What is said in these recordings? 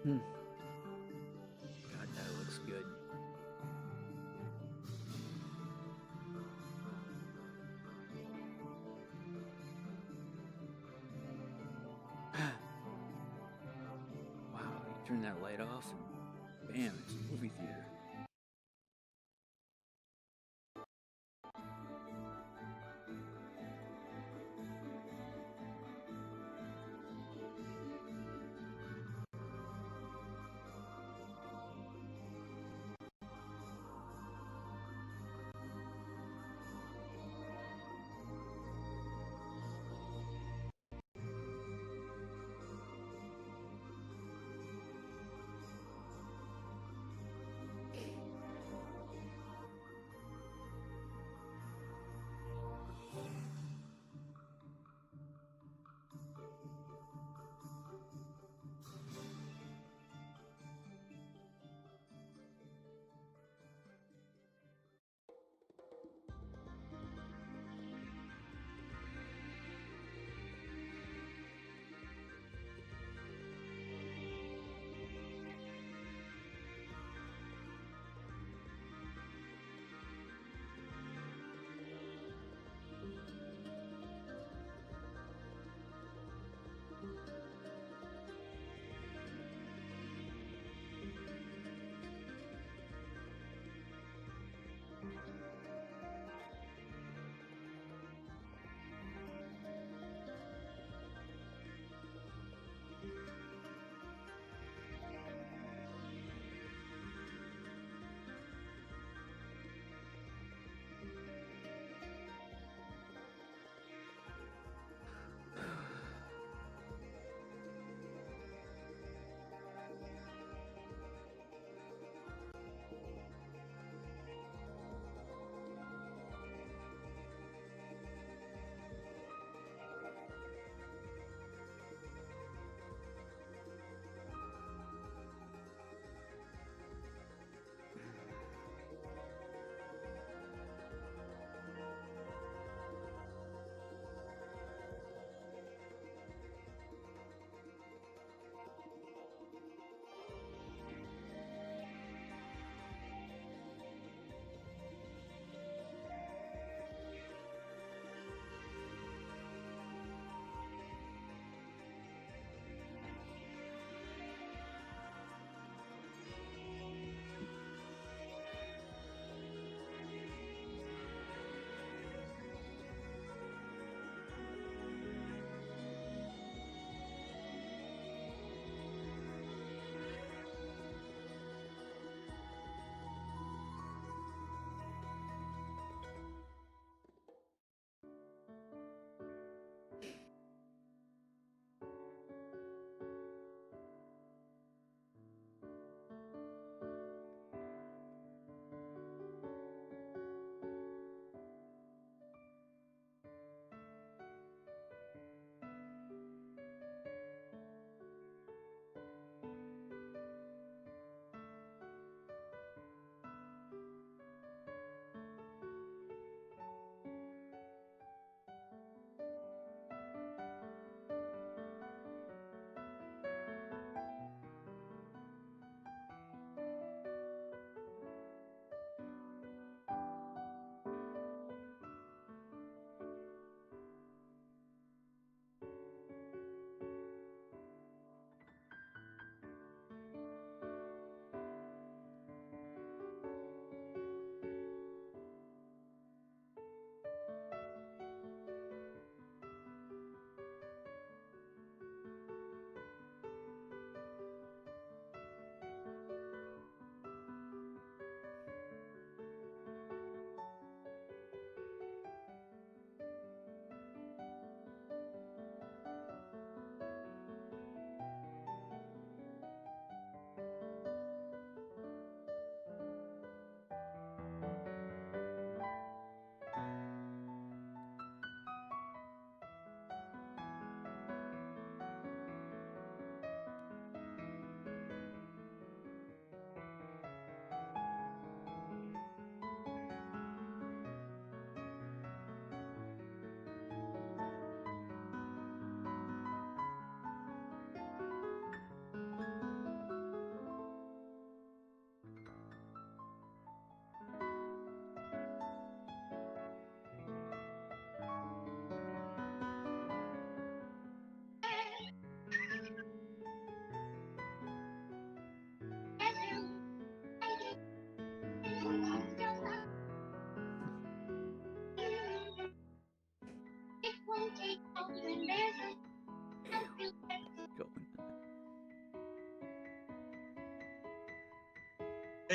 God, that looks good. Wow, you turn that light off and bam, it's a movie theater.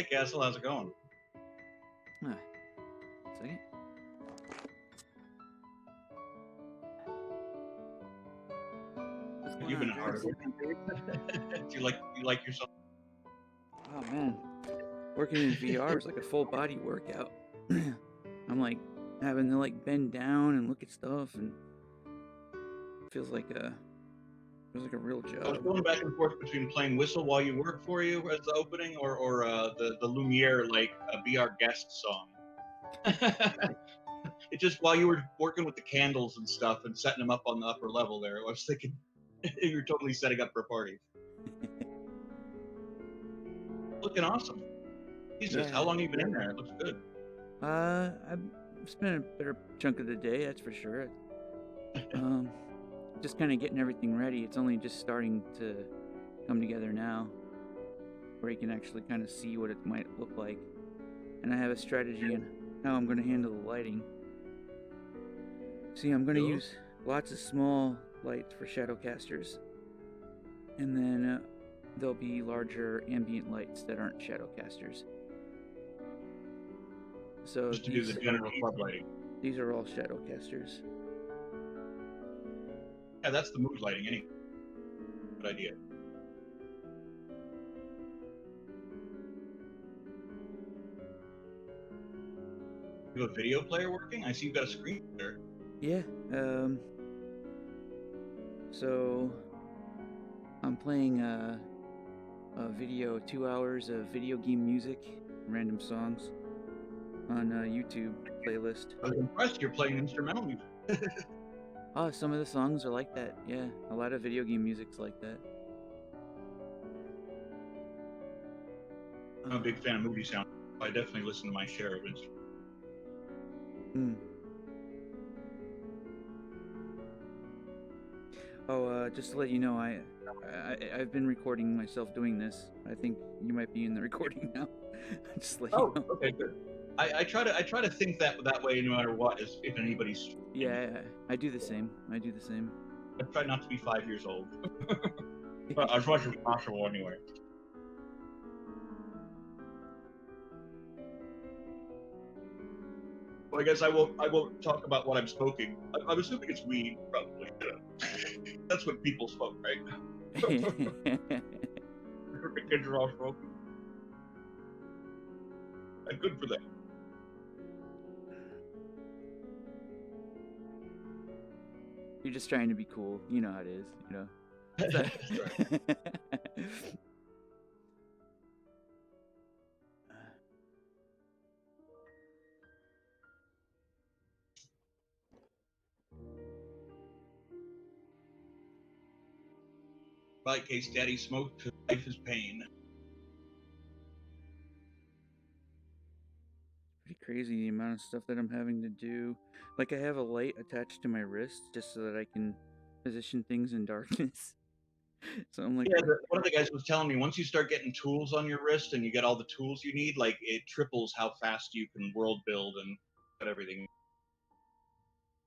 Hey, Castle, how's it going? Ah, second. What's Have going you on, been hard Travis? at work? Do you like yourself? Oh man, working in VR is like a full body workout. I'm like having to like bend down and look at stuff, and feels like a real I was job. going back and forth between playing Whistle While You Work for You as the opening or the Lumiere Be Our Guest song. It just while you were working with the candles and stuff and setting them up on the upper level there, I was thinking you're totally setting up for a party. Looking awesome. Jesus, Yeah. how long have you been in there? It looks good. I've spent a better chunk of the day, that's for sure. Um, just kind of getting everything ready. It's only just starting to come together now, where you can actually kind of see what it might look like. And I have a strategy on how I'm going to handle the lighting. See, I'm going to use lots of small lights for shadow casters, and then there'll be larger ambient lights that aren't shadow casters. So Just to do the general club lighting. These are all shadow casters. Yeah, that's the mood lighting. Any good idea. You have a video player working? I see you've got a screen there. Yeah. So I'm playing a video, 2 hours of video game music, random songs on a YouTube playlist. I was impressed you're playing instrumental music. Oh, some of the songs are like that. Yeah, a lot of video game music's like that. I'm a big fan of movie sound. I definitely listen to my share of it. Oh, just to let you know, I've been recording myself doing this. I think you might be in the recording now. Just let you know. Okay, good. I try to think that way no matter what, if anybody's. Yeah, I do the same. I try not to be 5 years old. But as much as possible, anyway. Well, I guess I won't talk about what I'm smoking. I'm assuming it's weed, probably. That's what people smoke, right? The kids are all smoking. And good for them. You're just trying to be cool. You know how it is, you know. That's right. My case, Daddy smoked because life is pain. Pretty crazy the amount of stuff that I'm having to do. Like I have a light attached to my wrist just so that I can position things in darkness. So I'm like, yeah, one of the guys was telling me once you start getting tools on your wrist and you get all the tools you need, like it triples how fast you can world build and get everything.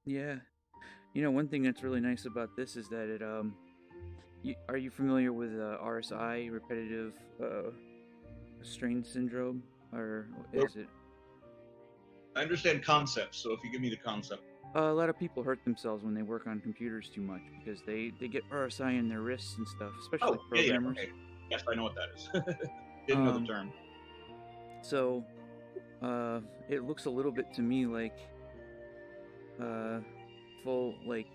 Yeah, you know, one thing that's really nice about this is that it are you familiar with RSI, repetitive strain syndrome, or is it? I understand concepts, so if you give me the concept. A lot of people hurt themselves when they work on computers too much because they get RSI in their wrists and stuff, especially programmers. Okay. Yes, I know what that is. Didn't know the term. So, it looks a little bit to me like full like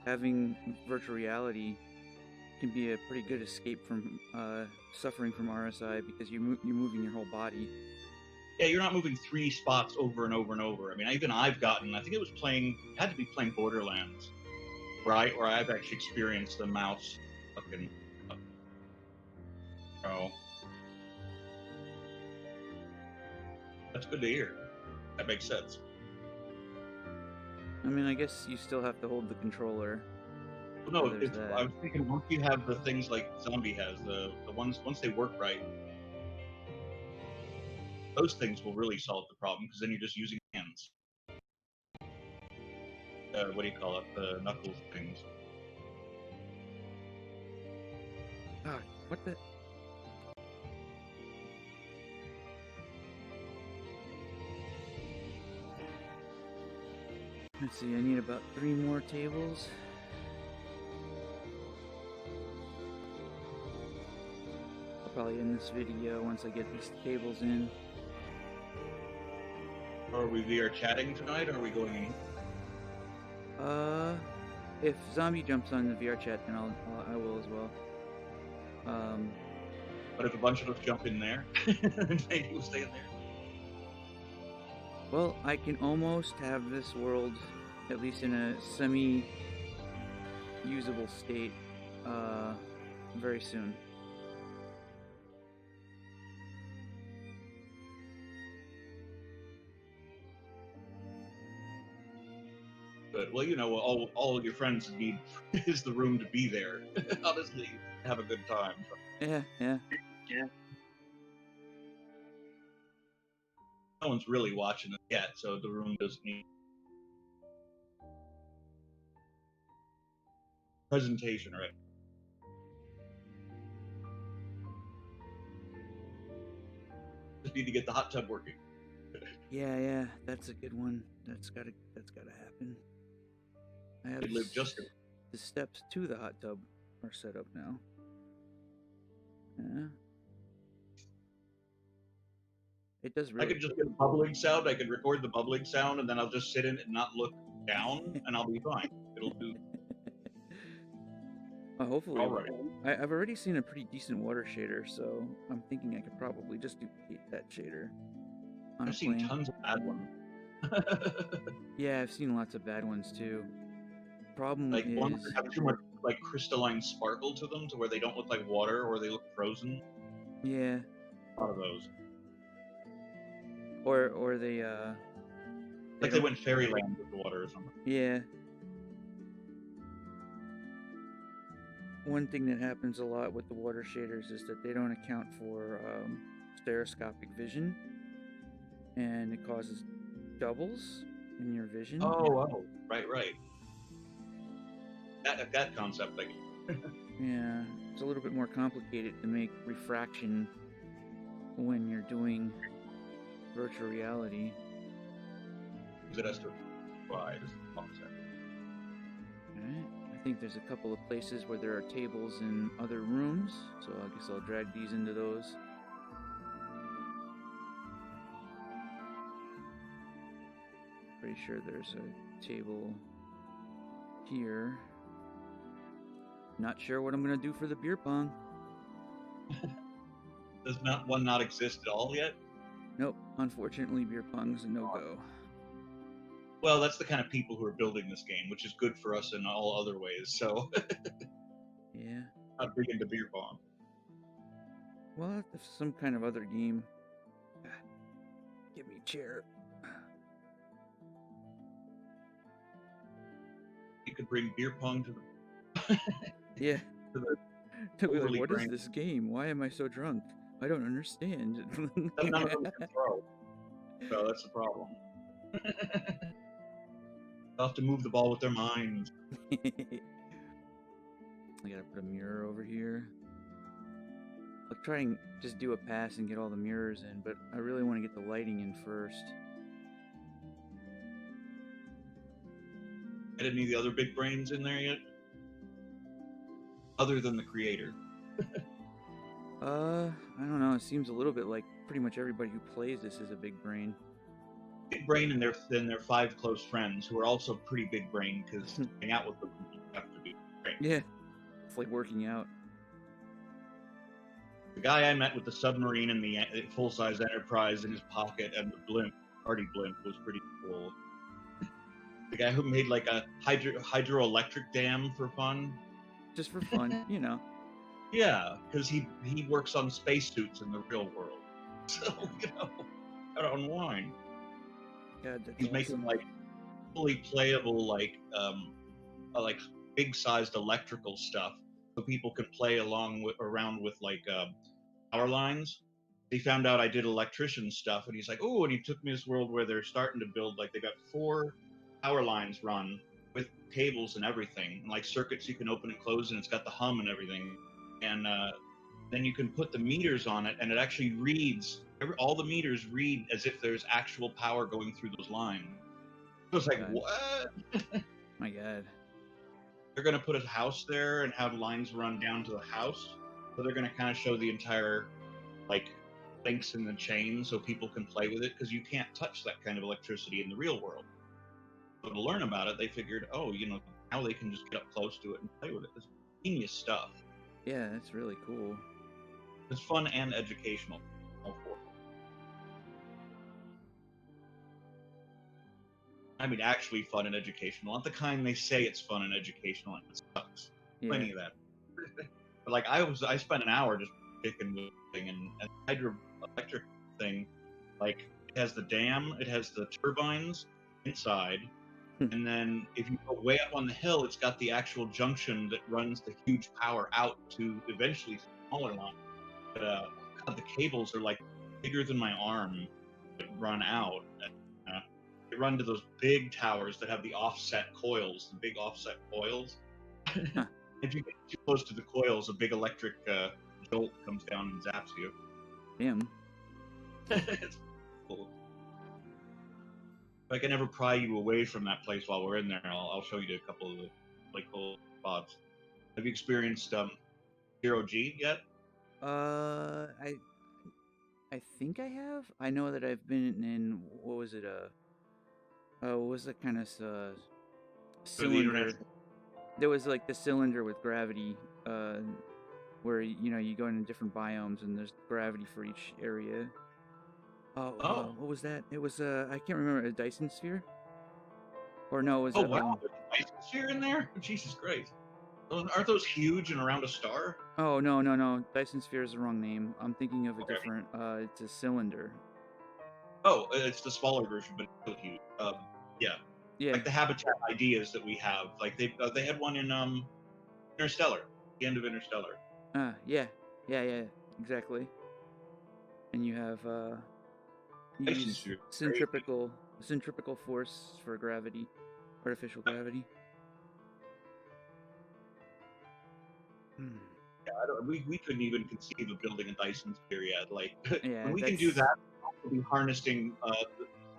having virtual reality can be a pretty good escape from suffering from RSI because you're moving your whole body. Yeah, you're not moving 3 spots over and over and over. I mean, I've gotten. I think it was had to be playing Borderlands, where I've actually experienced the mouse fucking. Oh, that's good to hear. That makes sense. I mean, I guess you still have to hold the controller. Well, no, I was thinking once you have the things like Zombie has, the ones once they work right, those things will really solve the problem because then you're just using hands. What do you call it? The knuckles things. Ah, what the? Let's see, I need about 3 more tables. I'll probably end this video once I get these tables in. Are we VR chatting tonight, or are we going in? If Zombie jumps on the VR chat, then I will as well. But if a bunch of us jump in there, maybe we'll stay in there. Well, I can almost have this world, at least in a semi-usable state, very soon. But, well, you know, all your friends need is the room to be there. Honestly, have a good time. Yeah. No one's really watching it yet, so the room doesn't need presentation, right? Just need to get the hot tub working. Yeah, that's a good one. That's gotta happen. I have live just the steps to the hot tub are set up now. Yeah. It does really. I could just get a bubbling sound. I could record the bubbling sound, and then I'll just sit in it and not look down, and I'll be fine. It'll do. Hopefully. All right. I've already seen a pretty decent water shader, so I'm thinking I could probably just duplicate that shader. I've seen tons of bad ones. Yeah, I've seen lots of bad ones too. Problem like is, ones that have too much like crystalline sparkle to them, to where they don't look like water or they look frozen. Yeah. A lot of those. Or they like they went fairyland with the water or something. Yeah. One thing that happens a lot with the water shaders is that they don't account for stereoscopic vision, and it causes doubles in your vision. Oh, right. That concept, like. Yeah, it's a little bit more complicated to make refraction when you're doing virtual reality. It has to apply this concept. Alright, I think there's a couple of places where there are tables in other rooms, so I guess I'll drag these into those. Pretty sure there's a table here. Not sure what I'm gonna do for the beer pong. Does one not exist at all yet? Nope, unfortunately beer pong's a no-go. Well, that's the kind of people who are building this game, which is good for us in all other ways, so. Yeah. Not big into beer pong. Well, if some kind of other game. Give me a chair. You could bring beer pong to the. Yeah. To be like, what is this game? Why am I so drunk? I don't understand. None of them can throw. So that's the problem. They'll have to move the ball with their minds. I gotta put a mirror over here. I'll try and just do a pass and get all the mirrors in, but I really want to get the lighting in first. Had any of the other big brains in there yet? Other than the creator. I don't know. It seems a little bit like pretty much everybody who plays this is a big brain. Big brain and their 5 close friends who are also pretty big brain, because to hang out with them you have to be brain. Yeah, it's like working out. The guy I met with the submarine and the full-size Enterprise in his pocket and the blimp, party blimp, was pretty cool. The guy who made like a hydroelectric dam for fun. Just for fun, you know. Yeah, because he works on spacesuits in the real world. So, you know, gotta unwind. God, he's making like fully playable like big-sized electrical stuff, so people can play around with like power lines. He found out I did electrician stuff, and he's like, "Oh!" And he took me to this world where they're starting to build like they got 4 power lines run with cables and everything, and like circuits you can open and close, and it's got the hum and everything. And then you can put the meters on it, and it actually reads. All the meters read as if there's actual power going through those lines. I was like, God. what? My God. They're going to put a house there and have lines run down to the house. So they're going to kind of show the entire, like, links in the chain so people can play with it, because you can't touch that kind of electricity in the real world. So to learn about it, they figured, oh, now they can just get up close to it and play with it. It's genius stuff. Yeah, that's really cool. It's fun and educational. All four. I mean, actually fun and educational. Not the kind they say it's fun and educational and it sucks. Yeah. Plenty of that. But like I spent an hour just picking the thing, and the hydroelectric thing, like it has the dam, it has the turbines inside, and then if you go way up on the hill, it's got the actual junction that runs the huge power out to eventually smaller lines. But God, the cables are like bigger than my arm that run out. They run to those big towers that have the offset coils, the big offset coils. Huh. If you get too close to the coils, a big electric jolt comes down and zaps you. Damn. It's cool. If I can ever pry you away from that place while we're in there, I'll show you a couple of the really cool spots. Have you experienced Zero G yet? I think I have. I know that I've been in, what was it? What was that kind of The cylinder? international. There was like the cylinder with gravity, where you go into different biomes and there's gravity for each area. Oh. What was that? It was I can't remember, a Dyson sphere, or no, it was Oh wow, there's a Dyson sphere in there? Jesus Christ. Aren't those huge and around a star? Oh, no. Dyson sphere is the wrong name. I'm thinking of a Okay. different. It's a cylinder. Oh, it's the smaller version, but it's still huge. Yeah. Yeah. Like the habitat ideas that we have. Like they had one in Interstellar, the end of Interstellar. Yeah. Exactly. And you have you Dyson use sphere. centripetal force for gravity, artificial gravity. Hmm. Yeah, we couldn't even conceive of building a Dyson sphere yet. Like Yeah, when we can that's do that, we'll be harnessing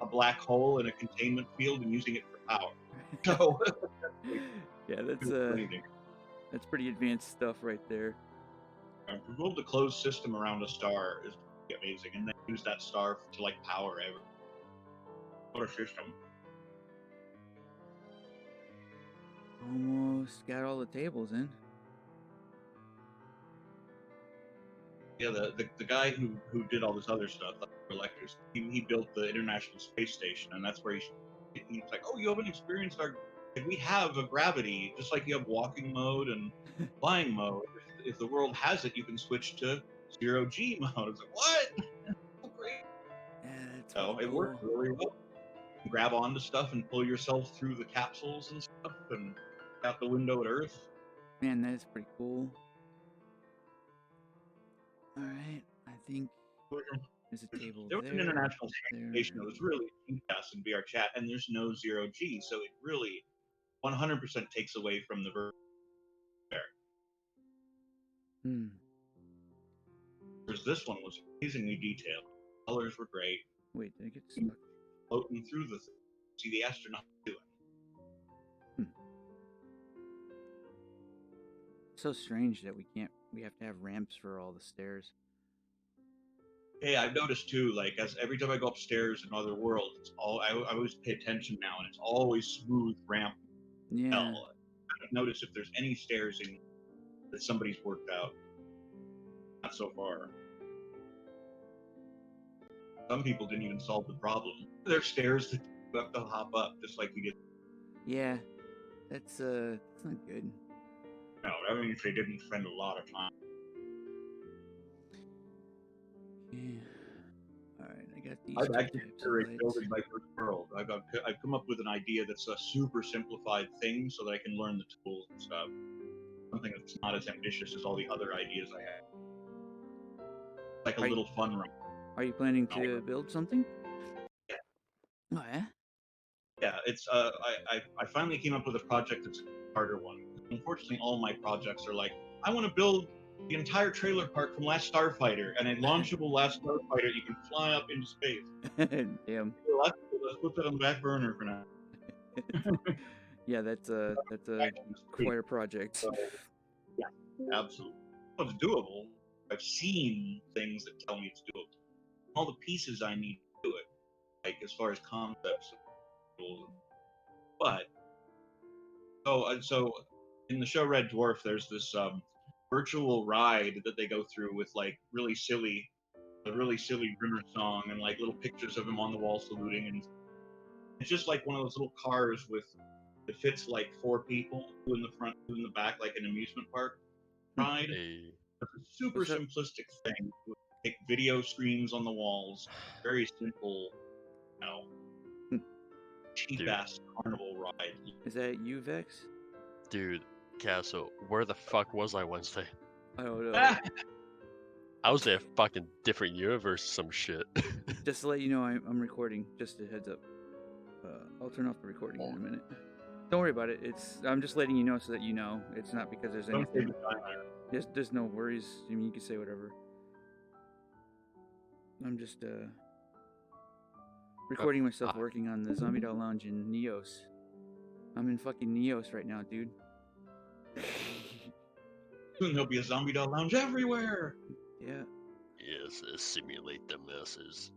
a black hole in a containment field and using it for power. So yeah, that's pretty advanced stuff right there. to build a closed system around a star is pretty amazing, and then use that star to like power every solar system. Almost got all the tables in. Yeah, the guy who did all this other stuff, like electors, he built the International Space Station, and that's where he's like, oh, you haven't experienced our. Like, we have a gravity, just like you have walking mode and flying mode. If the world has it, you can switch to zero G mode. It's like, what? So great. Yeah, that's So pretty it cool. worked really well. You grab onto stuff and pull yourself through the capsules and stuff, and out the window at Earth. Man, that is pretty cool. All right, I think there's a table There was there. an international There. station that was really fast in VR chat, and there's no zero G, so it really 100% takes away from the verb there. Whereas this one was amazingly detailed. Colors were great. Wait, did I get stuck? Floating through the thing. See the astronaut doing. So strange that we have to have ramps for all the stairs. Hey, I've noticed too, like as every time I go upstairs in other worlds, it's all I always pay attention now, and it's always smooth ramp. Yeah. Hell, I've noticed if there's any stairs in that somebody's worked out. Not so far. Some people didn't even solve the problem. There's stairs that you have to hop up, just like you get. Yeah, that's not good. No, that means they didn't spend a lot of time. Yeah. All right, I got these. I've actually considered building my first world. I've come up with an idea that's a super simplified thing, so that I can learn the tools and stuff. Something that's not as ambitious as all the other ideas I have. Like a little fun run. Are you planning to build something? Yeah. Oh yeah. Yeah, it's I finally came up with a project that's a harder one. Unfortunately, all my projects are like, I want to build the entire trailer park from Last Starfighter and a launchable Last Starfighter you can fly up into space. Damn. Let's put that on the back burner for now. Yeah, that's a Back on the street. quite a project. So yeah, absolutely. It's doable. I've seen things that tell me it's doable. All the pieces I need to do it, like as far as concepts, but so in the show Red Dwarf, there's this virtual ride that they go through with like a really silly Rimmer song and like little pictures of him on the wall saluting, and it's just like one of those little cars with it fits like four people, two in the front, two in the back, like an amusement park ride. Hey, It's a super What's up? simplistic thing. Like video screens on the walls, very simple, you know, cheap dude, ass carnival ride. Is that you, Vex? dude, Castle, where the fuck was I Wednesday? I don't know. Ah! I was in a fucking different universe, or some shit. Just to let you know, I'm recording. Just a heads up. I'll turn off the recording in a minute. Don't worry about it. I'm just letting you know so that you know. It's not because there's Don't anything. take the time there. There's no worries. I mean, you can say whatever. I'm just recording myself working on the Zombie Doll Lounge in Neos. I'm in fucking Neos right now, dude. Soon there'll be a zombie doll lounge everywhere. Yeah. Yes, simulate the masses.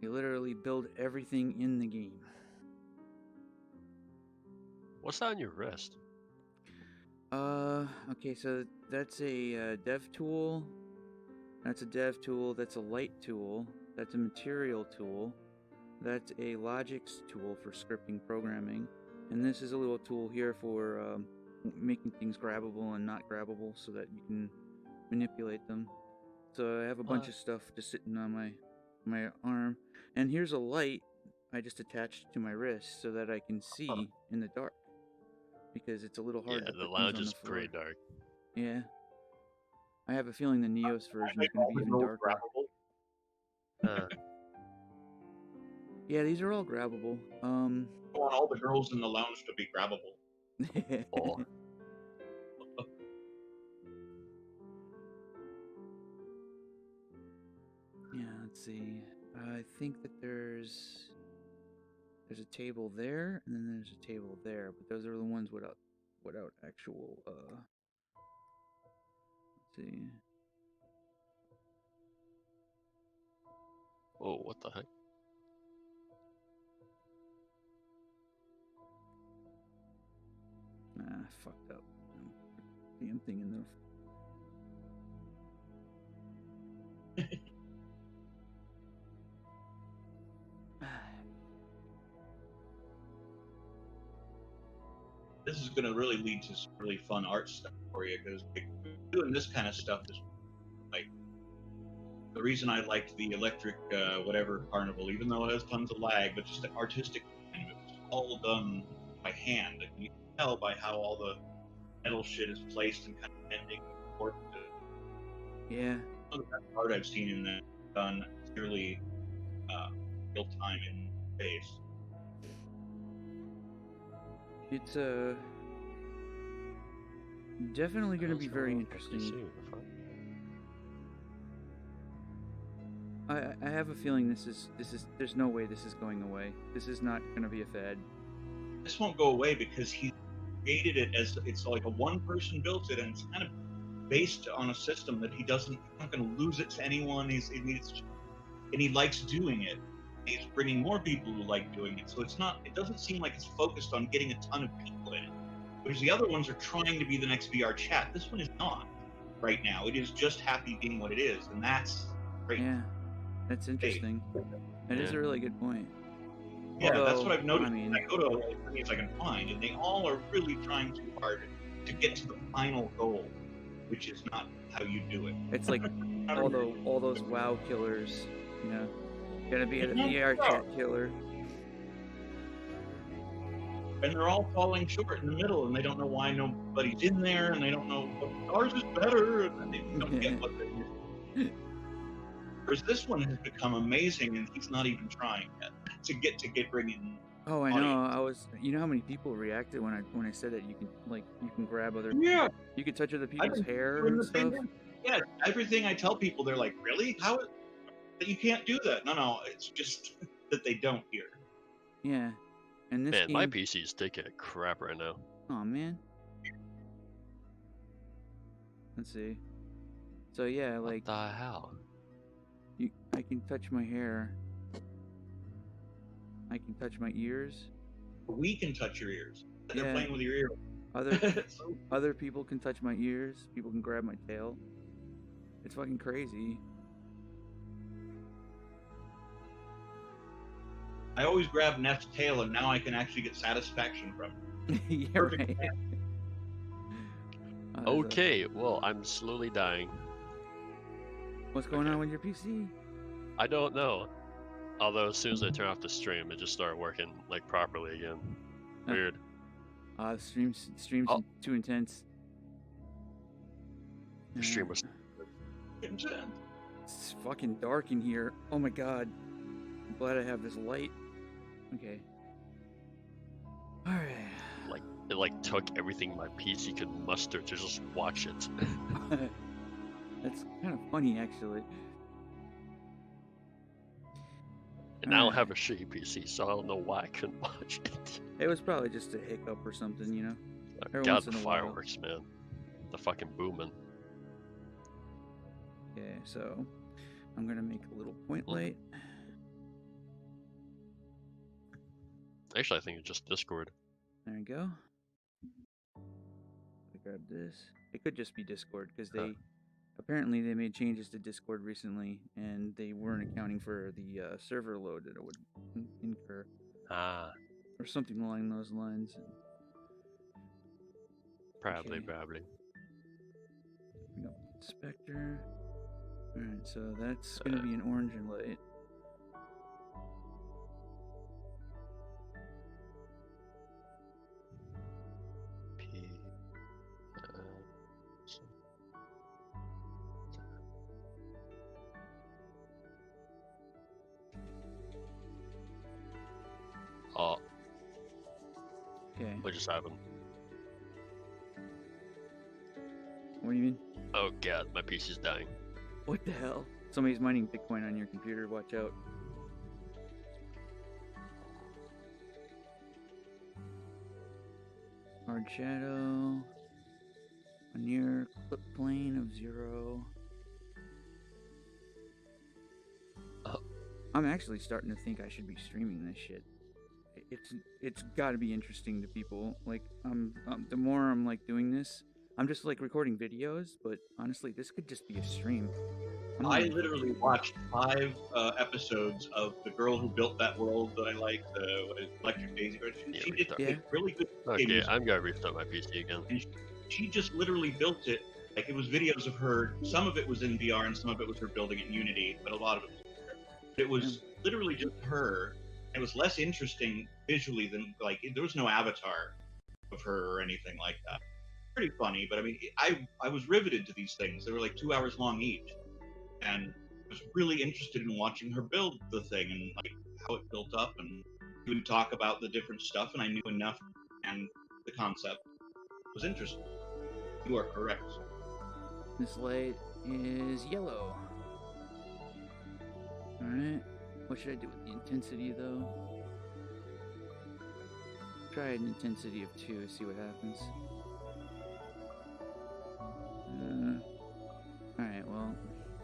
You literally build everything in the game. What's that on your wrist? Okay, so that's a dev tool. That's a dev tool. That's a light tool. That's a material tool. That's a logics tool for scripting programming. And this is a little tool here for making things grabbable and not grabbable so that you can manipulate them. So I have a bunch of stuff just sitting on my arm. And here's a light I just attached to my wrist so that I can see in the dark. Because it's a little hard Yeah, to the put lounge things on is the floor. pretty dark. Yeah. I have a feeling the Neos version is going to be even darker. Yeah, these are all grabbable. I want all the girls in the lounge to be grabbable. Oh. Yeah, let's see. I think that there's a table there, and then there's a table there, but those are the ones without actual. Let's see. Oh, what the heck? Ah, fucked up. Damn thing in there. This is going to really lead to some really fun art stuff for you because like, doing this kind of stuff is like the reason I liked the electric whatever carnival, even though it has tons of lag, but just the artistic kind of it was all done by hand. And you can tell by how all the metal shit is placed and kind of bending and forth. Yeah. Some of the best art I've seen in that done purely real time in space. It's definitely going to be very interesting. I have a feeling this is there's no way this is going away. This is not going to be a fad. This won't go away because he created it as it's like a one person built it, and it's kind of based on a system that he's not going to lose it to anyone. And he likes doing it. He's bringing more people who like doing it. So it doesn't seem like it's focused on getting a ton of people in it. Whereas the other ones are trying to be the next VR chat. This one is not right now. It is just happy being what it is. And that's great. Yeah, that's interesting. That is a really good point. Yeah, Although, that's what I've noticed. I mean, I go to all the things I can find, and they all are really trying too hard to get to the final goal, which is not how you do it. It's like all those WoW killers, you know, gonna be a VR chat killer. And they're all falling short in the middle, and they don't know why nobody's in there, and they don't know ours is better, and then they don't get what they need. Whereas this one has become amazing, and he's not even trying yet to bring in. Oh, I know. You know how many people reacted when I said that you can grab other. Yeah. You can touch other people's hair and stuff. Yeah, everything I tell people, they're like, really? How? You can't do that. No, it's just that they don't hear. Yeah. And this Man, game... my PC is taking a crap right now. Oh man. Let's see. So yeah, like What the hell? I can touch my hair. I can touch my ears. We can touch your ears. They're Yeah. playing with your ear. Other people can touch my ears. People can grab my tail. It's fucking crazy. I always grab Neff's tail, and now I can actually get satisfaction from it. Yeah, Perfect. right. Okay, well, I'm slowly dying. What's going on with your PC? I don't know. Although as soon as I turn off the stream, it just started working like properly again. Weird. Stream's Oh. too intense. The stream was. It's fucking dark in here. Oh my god. I'm glad I have this light. Okay. Alright. It like took everything my PC could muster to just watch it. That's kind of funny, actually. And I don't have a shitty PC, so I don't know why I couldn't watch it. It was probably just a hiccup or something, you know? Every God, once the in a while. fireworks, man. The fucking booming. Okay, so I'm gonna make a little point light. Actually, I think it's just Discord. There we go. I grab this. It could just be Discord because they apparently they made changes to Discord recently, and they weren't accounting for the server load that it would incur, or something along those lines. Probably. We got Spectre. All right, so that's gonna be an orange light. Oh. Okay. What just happened? What do you mean? Oh god, my PC's dying. What the hell? Somebody's mining Bitcoin on your computer. Watch out. Hard shadow. A near clip plane of 0. I'm actually starting to think I should be streaming this shit. It's got to be interesting to people. Like, the more I'm like doing this, I'm just like recording videos. But honestly, this could just be a stream. I literally watched 5 episodes of The Girl Who Built That World that I like, Electric Daisy. She did really good. Okay, I'm gonna restart my PC again. And she just literally built it. Like, it was videos of her. Some of it was in VR and some of it was her building it in Unity, but a lot of it was there. It was literally just her. It was less interesting visually than, like, there was no avatar of her or anything like that. Pretty funny, but I mean, I was riveted to these things. They were like 2 hours long each. And I was really interested in watching her build the thing and like how it built up, and we would talk about the different stuff, and I knew enough, and the concept was interesting. You are correct. This light is yellow. Alright. What should I do with the intensity though? Try an intensity of 2, see what happens. Alright, well,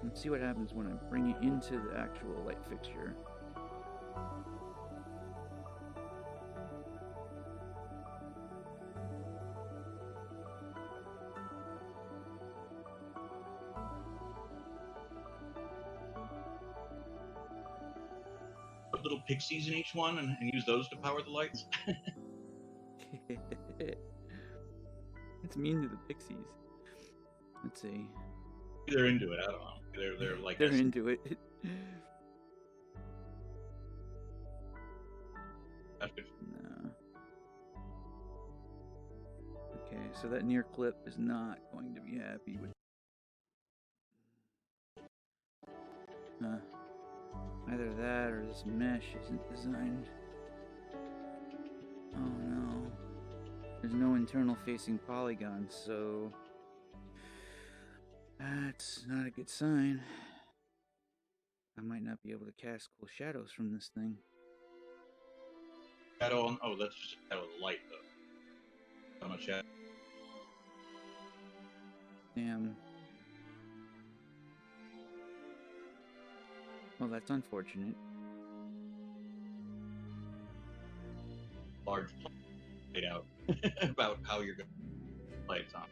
let's see what happens when I bring it into the actual light fixture. Put little pixies in each one and use those to power the lights. It's mean to the pixies. Let's see. They're into it. I don't know. They're like they're into it. No. Okay, so that near clip is not going to be happy with. Either that or this mesh isn't designed. Oh no. There's no internal facing polygons, so That's not a good sign. I might not be able to cast cool shadows from this thing. Shadow on. Oh, that's just shadow of the light, though. How much shadow? Damn. Well, that's unfortunate. Large plan laid out about how you're going to play it on.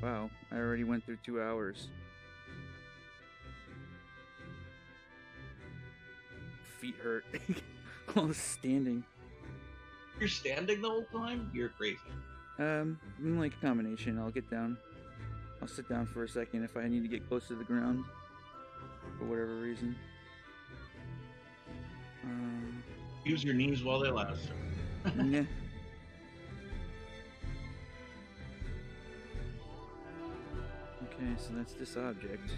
Wow, I already went through 2 hours. Feet hurt. While standing. You're standing the whole time? You're crazy. Like a combination. I'll get down. I'll sit down for a second if I need to get close to the ground. For whatever reason. Use your knees while they last. Yeah. Okay, so that's this object.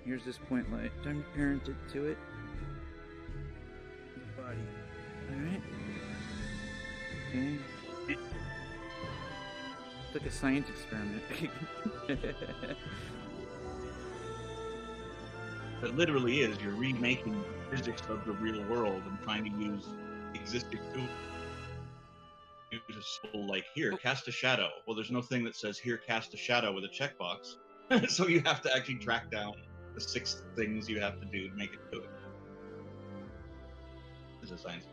Here's this point light. Time to parent it to it. Body. Alright. Okay. It's like a science experiment. It literally is. You're remaking physics of the real world and trying to use existing tools. Use a soul like, here, cast a shadow. Well, there's no thing that says, here, cast a shadow with a checkbox. So you have to actually track down the 6 things you have to do to make it do it. This is science.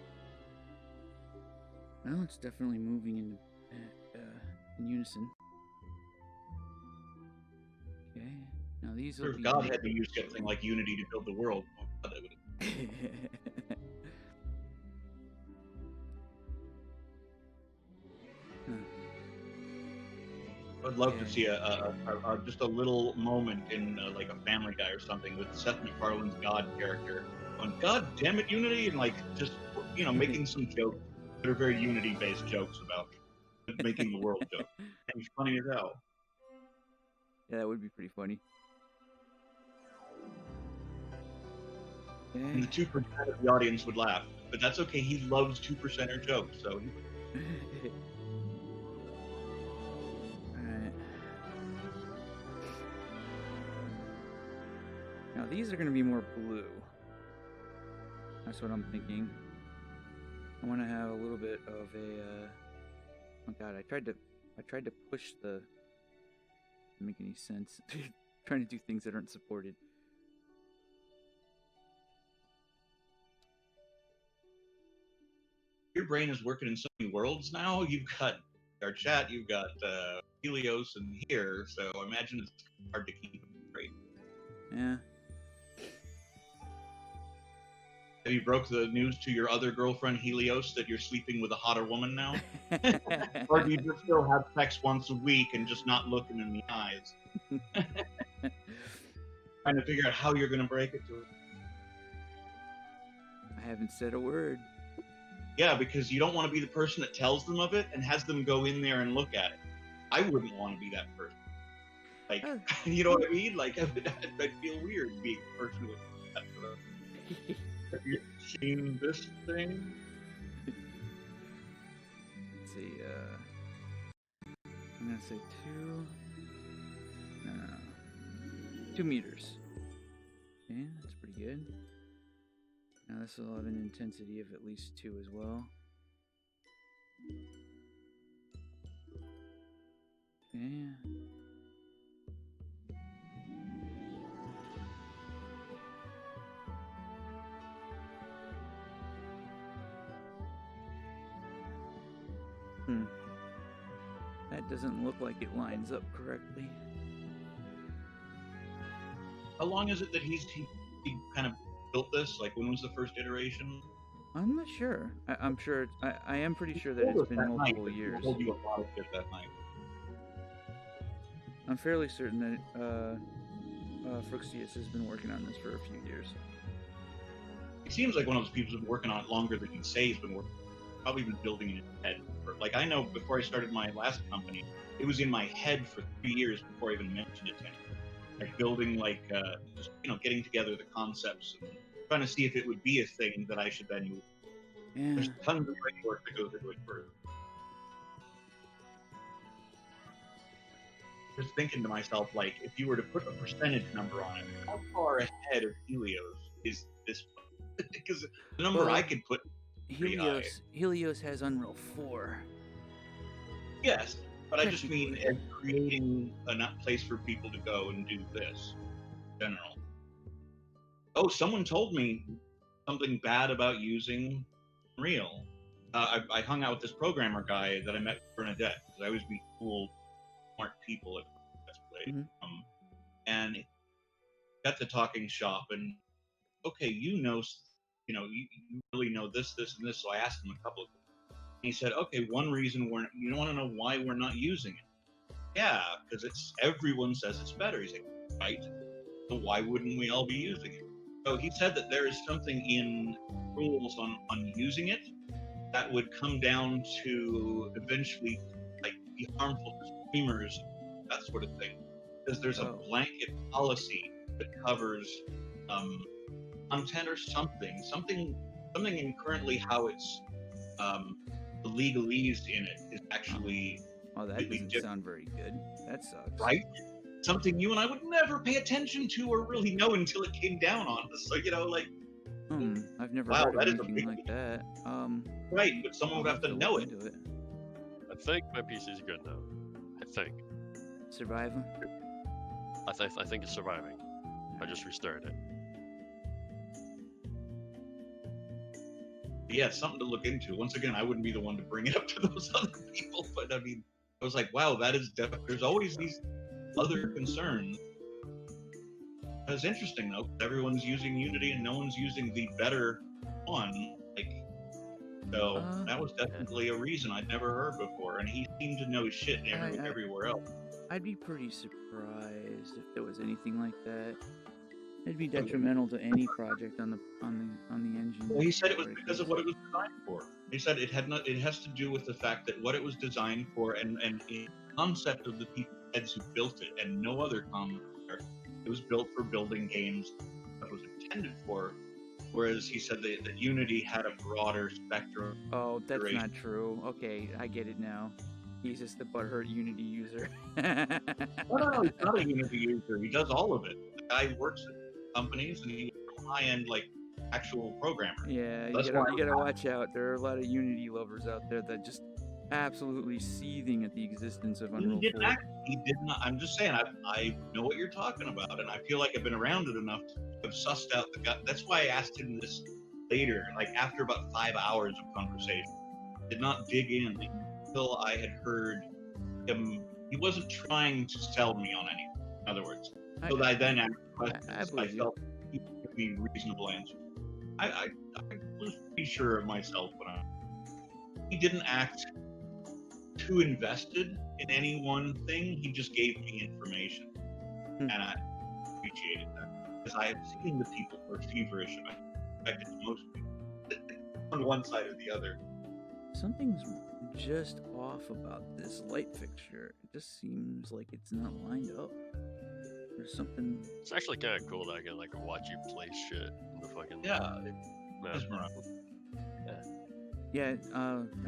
Well, it's definitely moving in unison. Okay. Now these will If be... God had to use something like Unity to build the world, oh, that would... I'd love to see a just a little moment in like a Family Guy or something with Seth MacFarlane's God character on God damn it Unity, and like just making some jokes that are very Unity-based jokes about making the world joke. It's funny as hell. Yeah, that would be pretty funny. Okay. And the 2% of the audience would laugh, but that's okay. He loves 2%er jokes, so. Alright. Now these are going to be more blue. That's what I'm thinking. I want to have a little bit of a. Oh god, I tried to push the. Doesn't make any sense. Trying to do things that aren't supported. Your brain is working in so many worlds now. You've got our chat, you've got Helios and here, so I imagine it's hard to keep them straight. Yeah. Have you broke the news to your other girlfriend Helios that you're sleeping with a hotter woman now? Or do you just still have sex once a week and just not looking in the eyes? Trying to figure out how you're going to break it to her. I haven't said a word. Yeah, because you don't want to be the person that tells them of it and has them go in there and look at it. I wouldn't want to be that person. Like, you know what I mean? Like, I'd feel weird being the person who would do that to them. Have you seen this thing? Let's see, I'm gonna say 2 meters. Okay, that's pretty good. Now this will have an intensity of at least 2 as well. Okay. That doesn't look like it lines up correctly. How long is it that he kind of built this? Like, when was the first iteration? I'm not sure. I'm sure. I am pretty sure that it's been multiple years. He told you a lot of shit that night. I'm fairly certain that Fruxius has been working on this for a few years. It seems like one of those people who's been working on it longer than you say he's been working. Probably been building in his head. Like, I know before I started my last company, it was in my head for 3 years before I even mentioned it to anyone. Like building, like, just, getting together the concepts and trying to see if it would be a thing that I should then move. Yeah. There's tons of great work that goes into it first. was thinking to myself, like, if you were to put a percentage number on it, how far ahead of Helios is this? Because the number I could put pretty high. Helios has Unreal 4. Yes, but I just mean as creating a place for people to go and do this in general. Oh, someone told me something bad about using Unreal. I hung out with this programmer guy that I met for Bernadette, because I always meet cool, smart people at Let's Play. Mm-hmm. And got the talking shop, and okay, you really know this, and this. So I asked him a couple of things. He said, okay, one reason you don't want to know why we're not using it. Yeah, because everyone says it's better. He's like, right? So why wouldn't we all be using it? So he said that there is something in rules on using it that would come down to eventually like be harmful to streamers, that sort of thing. Because there's a blanket policy that covers content or something in currently how it's the legalese in it is actually that doesn't sound very good. That sucks. Right? Something you and I would never pay attention to or really know until it came down on us. So, like... I've never heard of anything like that. Right, but someone would have to know it. I think my PC's good now. I think. Surviving? I think it's surviving. I just restarted it. Yeah, it's something to look into. Once again, I wouldn't be the one to bring it up to those other people, but I mean, I was like, wow, that is there's always these other concerns. It's interesting though, everyone's using Unity and no one's using the better one. So that was definitely a reason I'd never heard before, and he seemed to know his shit everywhere else. I'd be pretty surprised if there was anything like that. It'd be detrimental to any project on the engine. Well, he said it was because of what it was designed for. He said it has to do with the fact that what it was designed for and the concept of the people heads who built it and no other common. It was built for building games that was intended for. Whereas he said that Unity had a broader spectrum. Oh, that's not true. Okay, I get it now. He's just the butthurt Unity user. No, he's not a Unity user. He does all of it. The guy works at companies and he's a high-end, actual programmer. Yeah, you gotta watch out. There are a lot of Unity lovers out there that just absolutely seething at the existence of Unreal 4. He did not. I'm just saying, I know what you're talking about, and I feel like I've been around it enough to have sussed out the gut. That's why I asked him this later, after about 5 hours of conversation. Did not dig in until I had heard him. He wasn't trying to sell me on anything, in other words. So I then asked questions. I felt he would give me reasonable answers. I was pretty sure of myself when he didn't act too invested in any one thing. He just gave me information, and I appreciated that because I have seen the people who are feverish, and I expected most people on one side or the other. Something's just off about this light fixture. It just seems like it's not lined up. There's something. It's actually kind of cool that I can watch you place shit in the fucking. Yeah. Yeah. Yeah,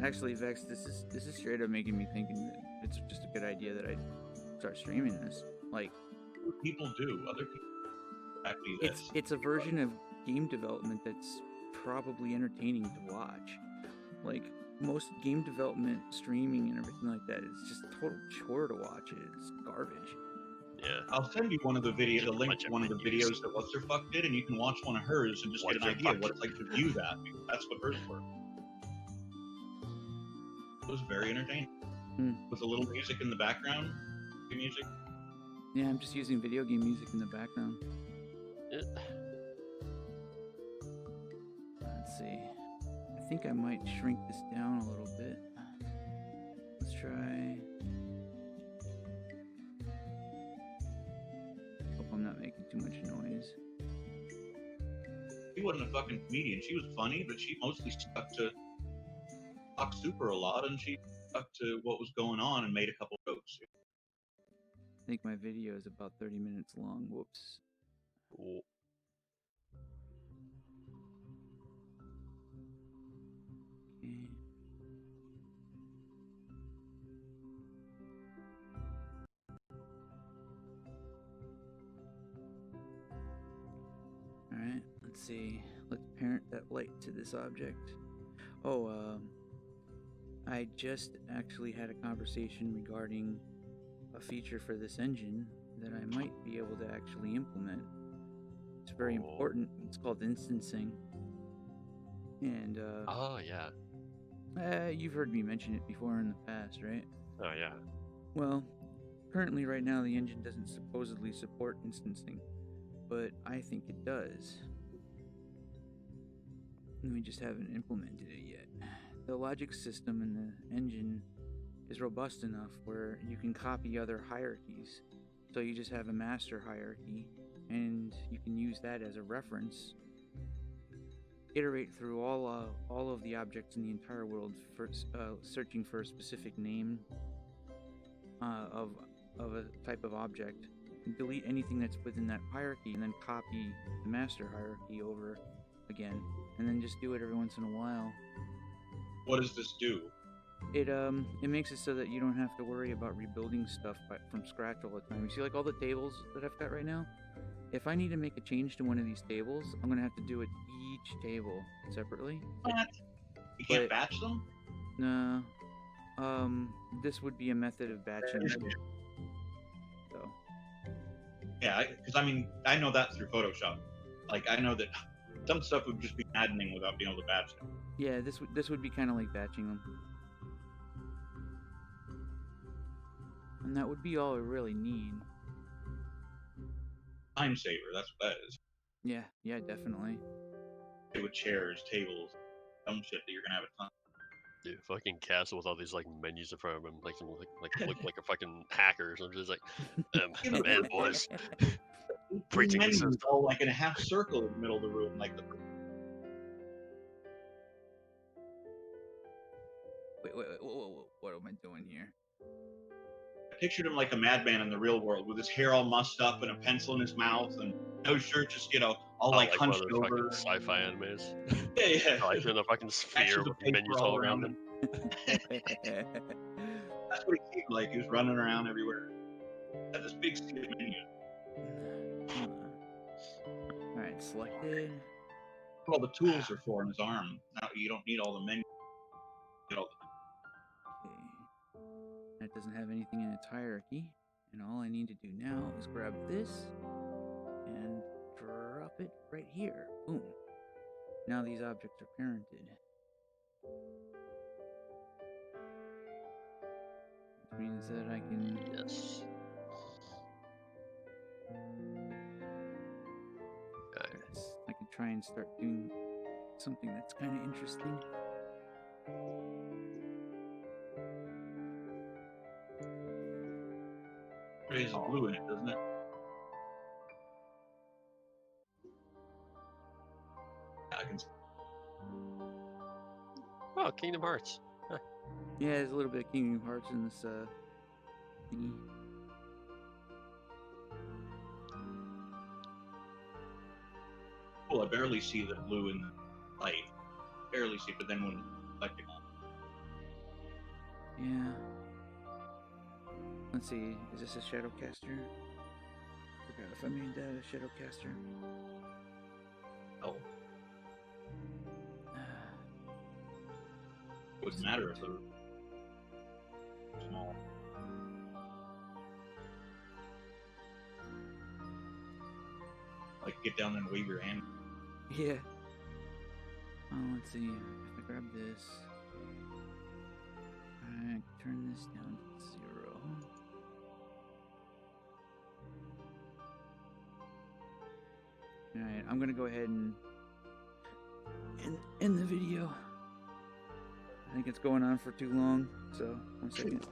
actually, Vex, this is straight up making me thinking that it's just a good idea that I start streaming this. People do. Other people exactly this. It's a version of game development that's probably entertaining to watch. Most game development, streaming, and everything like that is just a total chore to watch it. It's garbage. Yeah. I'll send you one of the videos, a link to one of the videos that What's Her Fuck did, and you can watch one of hers and just get an idea of what it's like to view that. That's what hers were. It was very entertaining. With a little music in the background. Music. Yeah, I'm just using video game music in the background. Let's see. I think I might shrink this down a little bit. Let's try. Hope I'm not making too much noise. She wasn't a fucking comedian. She was funny, but she mostly stuck to talk super a lot, and she stuck to what was going on and made a couple jokes. I think my video is about 30 minutes long. Whoops. Cool. Okay. see. Let's parent that light to this object. Oh, I just actually had a conversation regarding a feature for this engine that I might be able to actually implement. It's very important. It's called instancing. And, Oh, yeah. you've heard me mention it before in the past, right? Oh, yeah. Well, currently right now the engine doesn't supposedly support instancing, but I think it does. We just haven't implemented it yet. The logic system in the engine is robust enough where you can copy other hierarchies. So you just have a master hierarchy, and you can use that as a reference. Iterate through all of the objects in the entire world, for, searching for a specific name of a type of object. Delete anything that's within that hierarchy, and then copy the master hierarchy over again, and then just do it every once in a while. What does this do? It makes it so that you don't have to worry about rebuilding stuff from scratch all the time. You see, like all the tables that I've got right now. If I need to make a change to one of these tables, I'm gonna have to do it each table separately. What? You can't batch them? No. This would be a method of batching. So. Yeah, because I know that through Photoshop. Like, I know that some stuff would just be maddening without being able to batch them. Yeah, this would be kind of like batching them. And that would be all we really need. Time saver, that's what that is. Yeah, definitely. With chairs, tables, some shit that you're gonna have a ton. Dude, fucking castle with all these like menus in front of him, like look like a fucking hacker or something. Just like, I'm in, boys. Preaching menus system. all like in a half circle in the middle of the room, like the. Wait, what am I doing here? I pictured him like a madman in the real world, with his hair all mussed up and a pencil in his mouth and no shirt, just all like hunched one of those over. fucking sci-fi animes. Yeah. Like in a fucking sphere with menus all around him. That's what he seemed like. He was running around everywhere. Had this big sea of menus. Alright, selected. All the tools are for in his arm. Now you don't need all the menus. Okay. That doesn't have anything in its hierarchy. And all I need to do now is grab this and drop it right here. Boom. Now these objects are parented. Which means that I can... Yes. I can try and start doing something that's kind of interesting. It has blue in it, doesn't it? I can. Oh, Kingdom Hearts. Huh. Yeah, there's a little bit of Kingdom Hearts in this thingy. Well, I barely see the blue in the light. Barely see it, but then when reflecting on it. Yeah. Let's see, is this a Shadowcaster? Forgot if I made that a Shadowcaster. Oh. It wouldn't matter if they're small. Like, get down there and wave your hand. Yeah. Oh, let's see. If I grab this, I turn this down to 0. Alright, I'm gonna go ahead and end the video. I think it's going on for too long, so 1 second.